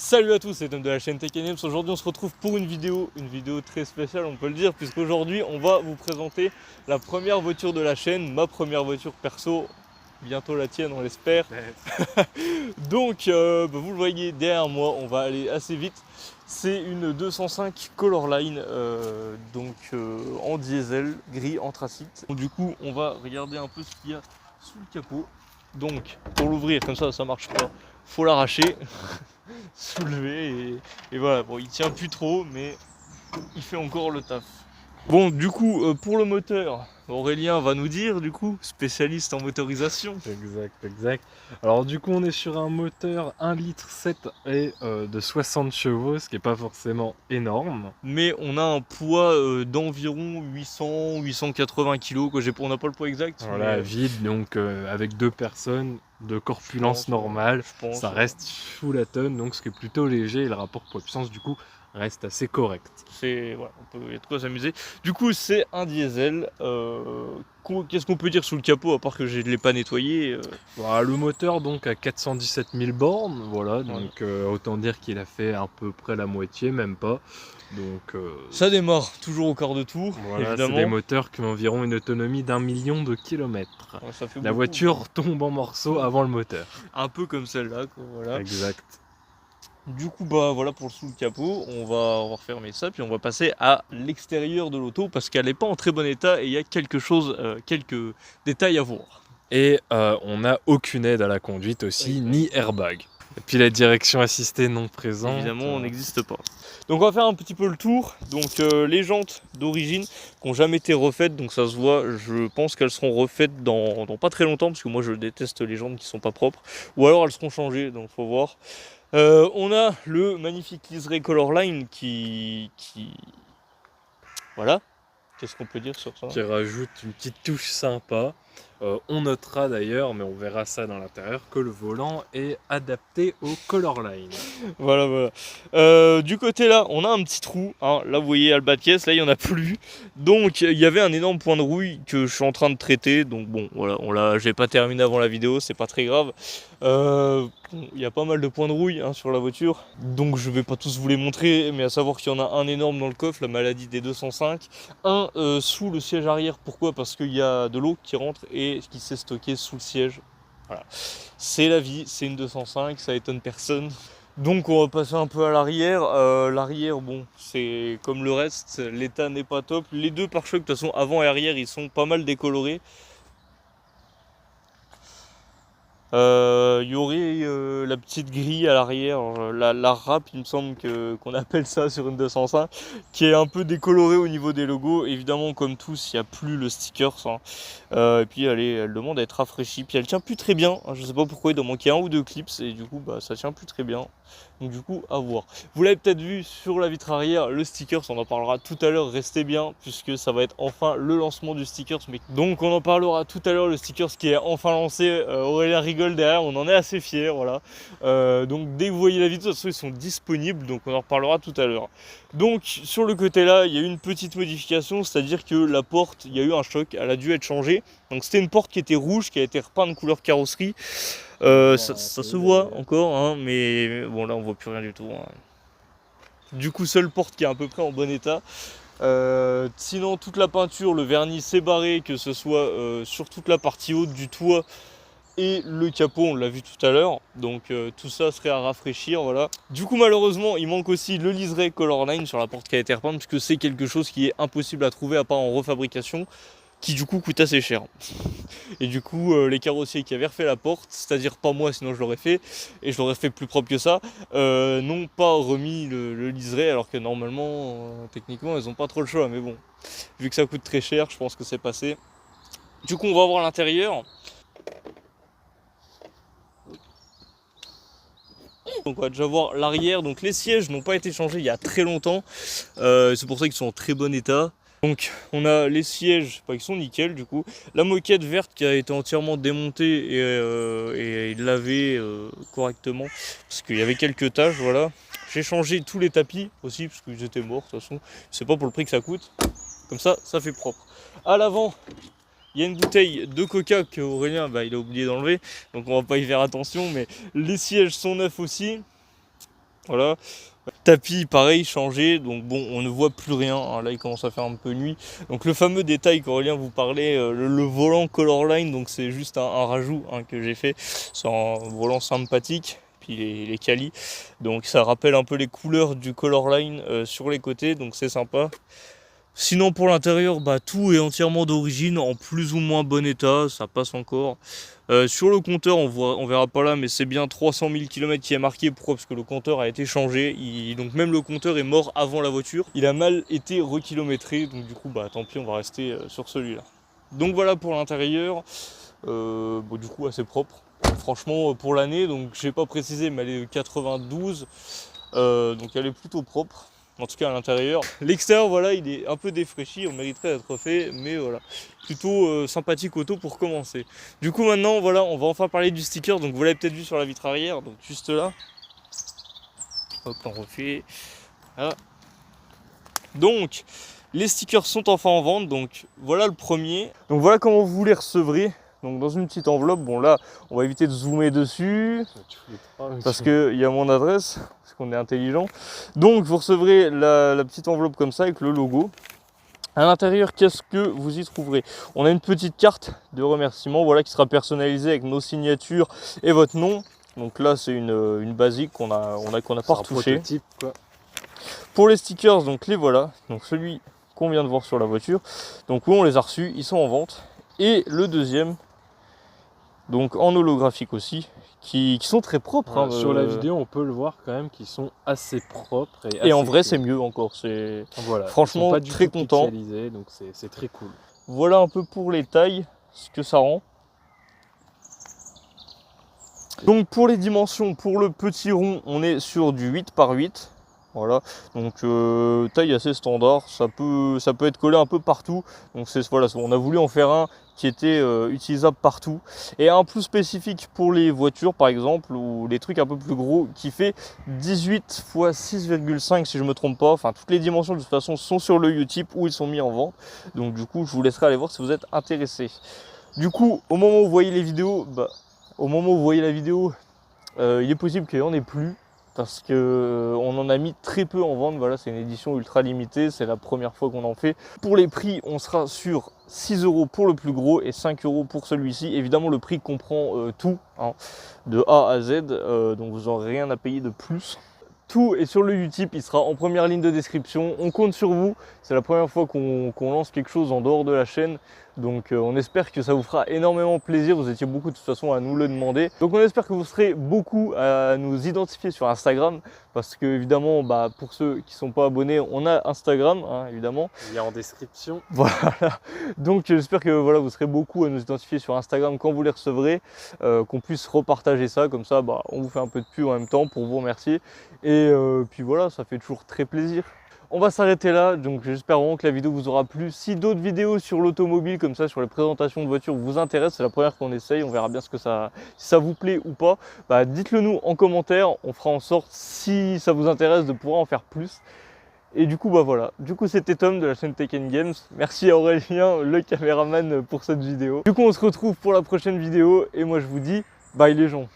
Salut à tous, c'est Tom de la chaîne Tech & News. Aujourd'hui on se retrouve pour une vidéo très spéciale on peut le dire, puisqu'aujourd'hui on va vous présenter la première voiture de la chaîne, ma première voiture perso, bientôt la tienne on l'espère. Donc vous le voyez derrière moi, on va aller assez vite. C'est une 205 Colorline, en diesel, gris anthracite. Donc, du coup on va regarder un peu ce qu'il y a sous le capot. Donc pour l'ouvrir comme ça marche pas, faut l'arracher. Soulever et voilà, bon il tient plus trop mais il fait encore le taf. Bon du coup pour le moteur, Aurélien va nous dire du coup, spécialiste en motorisation. Exact. Alors du coup on est sur un moteur 1,7 litre et de 60 chevaux, ce qui est pas forcément énorme. Mais on a un poids d'environ 800-880 kg, on n'a pas le poids exact. Voilà, mais, vide, donc avec deux personnes de corpulence normale, je pense, ça reste sous la tonne, donc ce qui est plutôt léger et le rapport poids-puissance du coup reste assez correct. c'est voilà, il y a de quoi s'amuser. Du coup c'est un diesel. Qu'est-ce qu'on peut dire sous le capot à part que je ne l'ai pas nettoyé Voilà, le moteur donc a 417 000 bornes, voilà, donc autant dire qu'il a fait à peu près la moitié, même pas. Donc ça démarre toujours au quart de tour, voilà, évidemment. c'est des moteurs qui ont environ une autonomie d'1 million de kilomètres. Ouais, ça fait La beaucoup. voiture tombe en morceaux avant le moteur. Un peu comme celle-là, voilà. Exact. Du coup, voilà pour le sous le capot. On va refermer ça, puis on va passer à l'extérieur de l'auto parce qu'elle n'est pas en très bon état et il y a quelques détails à voir. Et on n'a aucune aide à la conduite aussi, ni airbag. Et puis la direction assistée non présente. Évidemment, on n'existe pas. Donc on va faire un petit peu le tour. Donc les jantes d'origine qui n'ont jamais été refaites, donc ça se voit, je pense qu'elles seront refaites dans pas très longtemps, parce que moi je déteste les jantes qui sont pas propres. Ou alors elles seront changées, donc faut voir. On a le magnifique liseré Colorline qui... Voilà. Qu'est-ce qu'on peut dire sur ça? Qui rajoute une petite touche sympa. On notera d'ailleurs, mais on verra ça dans l'intérieur, que le volant est adapté au Colorline. Voilà. Du côté là, on a un petit trou. Hein. Là, vous voyez, à le bas de caisse, là, il n'y en a plus. Donc, il y avait un énorme point de rouille que je suis en train de traiter. Donc, bon, voilà, j'ai pas terminé avant la vidéo, c'est pas très grave. Il y a pas mal de points de rouille hein, sur la voiture. Donc, je vais pas tous vous les montrer, mais à savoir qu'il y en a un énorme dans le coffre, la maladie des 205. Un sous le siège arrière. Pourquoi? Parce qu'il y a de l'eau qui rentre et qui s'est stocké sous le siège. Voilà. C'est la vie, c'est une 205, ça étonne personne. Donc on va passer un peu à l'arrière. L'arrière, bon, c'est comme le reste, l'état n'est pas top. Les deux pare-chocs, de toute façon, avant et arrière, ils sont pas mal décolorés. Il y aurait la petite grille à l'arrière, la râpe, il me semble qu'on appelle ça sur une 205, qui est un peu décolorée au niveau des logos. Évidemment, comme tous, il n'y a plus le sticker. Et puis elle demande à être rafraîchie. Puis elle tient plus très bien. Je sais pas pourquoi, il doit manquer un ou deux clips et du coup, ça tient plus très bien. Donc du coup, à voir. Vous l'avez peut-être vu sur la vitre arrière, le sticker, on en parlera tout à l'heure, restez bien, puisque ça va être enfin le lancement du sticker. Donc on en parlera tout à l'heure, le sticker qui est enfin lancé. Aurélien rigole derrière, on en est assez fiers, voilà. Donc dès que vous voyez la vidéo, de toute façon, ils sont disponibles, donc on en reparlera tout à l'heure. Donc sur le côté là, il y a eu une petite modification, c'est-à-dire que la porte, il y a eu un choc, elle a dû être changée. Donc c'était une porte qui était rouge, qui a été repeinte couleur carrosserie. Ça se voit encore, hein, mais bon là on voit plus rien du tout. Hein. Du coup seule porte qui est à peu près en bon état. Sinon toute la peinture, le vernis s'est barré, que ce soit sur toute la partie haute du toit et le capot, on l'a vu tout à l'heure. Donc tout ça serait à rafraîchir, voilà. Du coup malheureusement il manque aussi le liseré Colorline sur la porte qui a été repeinte, puisque c'est quelque chose qui est impossible à trouver à part en refabrication, qui du coup coûte assez cher. Et du coup les carrossiers qui avaient refait la porte, c'est-à-dire pas moi sinon je l'aurais fait, et je l'aurais fait plus propre que ça, n'ont pas remis le liseré, alors que normalement, techniquement ils n'ont pas trop le choix, mais bon, vu que ça coûte très cher, je pense que c'est passé. Du coup on va voir l'intérieur. Donc on va déjà voir l'arrière, donc les sièges n'ont pas été changés il y a très longtemps, c'est pour ça qu'ils sont en très bon état. Donc on a les sièges qui sont nickel du coup, la moquette verte qui a été entièrement démontée et lavée correctement, parce qu'il y avait quelques taches, voilà. J'ai changé tous les tapis aussi, parce qu'ils étaient morts de toute façon, c'est pas pour le prix que ça coûte, comme ça fait propre. À l'avant, il y a une bouteille de coca que Aurélien il a oublié d'enlever, donc on va pas y faire attention, mais les sièges sont neufs aussi. Voilà. Tapis pareil changé, donc bon on ne voit plus rien, hein. Là il commence à faire un peu nuit. Donc le fameux détail qu'Aurélien vous parlait, le volant Colorline, donc c'est juste un rajout, hein, que j'ai fait. C'est un volant sympathique, puis les quali. Donc ça rappelle un peu les couleurs du Colorline sur les côtés, donc c'est sympa. Sinon pour l'intérieur, bah, tout est entièrement d'origine, en plus ou moins bon état, ça passe encore. Sur le compteur, on verra pas là, mais c'est bien 300 000 km qui est marqué. Pourquoi? Parce que le compteur a été changé, donc même le compteur est mort avant la voiture. Il a mal été rekilométré, donc du coup bah tant pis, on va rester sur celui-là. Donc voilà pour l'intérieur, bon, du coup assez propre. Franchement pour l'année, donc j'ai pas précisé, mais elle est 92, donc elle est plutôt propre. En tout cas à l'intérieur. L'extérieur, voilà, il est un peu défraîchi, on mériterait d'être fait, mais voilà. Plutôt sympathique auto pour commencer. Du coup maintenant, voilà, on va enfin parler du sticker. Donc vous l'avez peut-être vu sur la vitre arrière, donc juste là. Hop, on refait. Voilà. Donc, les stickers sont enfin en vente, donc voilà le premier. Donc voilà comment vous les recevrez. Donc dans une petite enveloppe, bon là, on va éviter de zoomer dessus, parce qu'il y a mon adresse, parce qu'on est intelligent. Donc vous recevrez la petite enveloppe comme ça, avec le logo. À l'intérieur, qu'est-ce que vous y trouverez? On a une petite carte de remerciement, voilà, qui sera personnalisée avec nos signatures et votre nom. Donc là, c'est une basique qu'on a pas retouché. Pour les stickers, donc les voilà. Donc celui qu'on vient de voir sur la voiture. Donc oui, on les a reçus, ils sont en vente. Et le deuxième, donc en holographique aussi, qui sont très propres. Voilà, sur la vidéo, on peut le voir quand même qu'ils sont assez propres. Et en vrai, c'est mieux encore. Voilà, franchement pas du très tout content. Donc c'est très cool. Voilà un peu pour les tailles, ce que ça rend. Donc pour les dimensions, pour le petit rond, on est sur du 8 par 8. Voilà, donc taille assez standard, ça peut être collé un peu partout. Donc voilà, on a voulu en faire un qui était utilisable partout. Et un plus spécifique pour les voitures par exemple, ou les trucs un peu plus gros, qui fait 18 x 6,5 si je me trompe pas. Enfin toutes les dimensions de toute façon sont sur le Utip où ils sont mis en vente. Donc du coup je vous laisserai aller voir si vous êtes intéressés. Du coup au moment où vous voyez les vidéos, il est possible qu'il n'y en ait plus. Parce qu'on en a mis très peu en vente, voilà, c'est une édition ultra limitée, c'est la première fois qu'on en fait. Pour les prix, on sera sur 6 € pour le plus gros et 5 € pour celui-ci. Évidemment, le prix comprend tout, hein, de A à Z, donc vous n'aurez rien à payer de plus. Tout est sur le Utip, il sera en première ligne de description. On compte sur vous, c'est la première fois qu'on lance quelque chose en dehors de la chaîne. Donc on espère que ça vous fera énormément plaisir, vous étiez beaucoup de toute façon à nous le demander. Donc on espère que vous serez beaucoup à nous identifier sur Instagram, parce que évidemment pour ceux qui ne sont pas abonnés, on a Instagram, hein, évidemment. Il y a en description. Voilà, donc j'espère que voilà, vous serez beaucoup à nous identifier sur Instagram quand vous les recevrez, qu'on puisse repartager ça, comme ça on vous fait un peu de pub en même temps pour vous remercier. Et puis voilà, ça fait toujours très plaisir. On va s'arrêter là, donc j'espère vraiment que la vidéo vous aura plu. Si d'autres vidéos sur l'automobile, comme ça, sur les présentations de voitures vous intéressent, c'est la première qu'on essaye, on verra bien si ça vous plaît ou pas. Dites-le nous en commentaire, on fera en sorte, si ça vous intéresse, de pouvoir en faire plus. Et du coup voilà, c'était Tom de la chaîne Tech & Games. Merci à Aurélien, le caméraman, pour cette vidéo. Du coup on se retrouve pour la prochaine vidéo, et moi je vous dis bye les gens.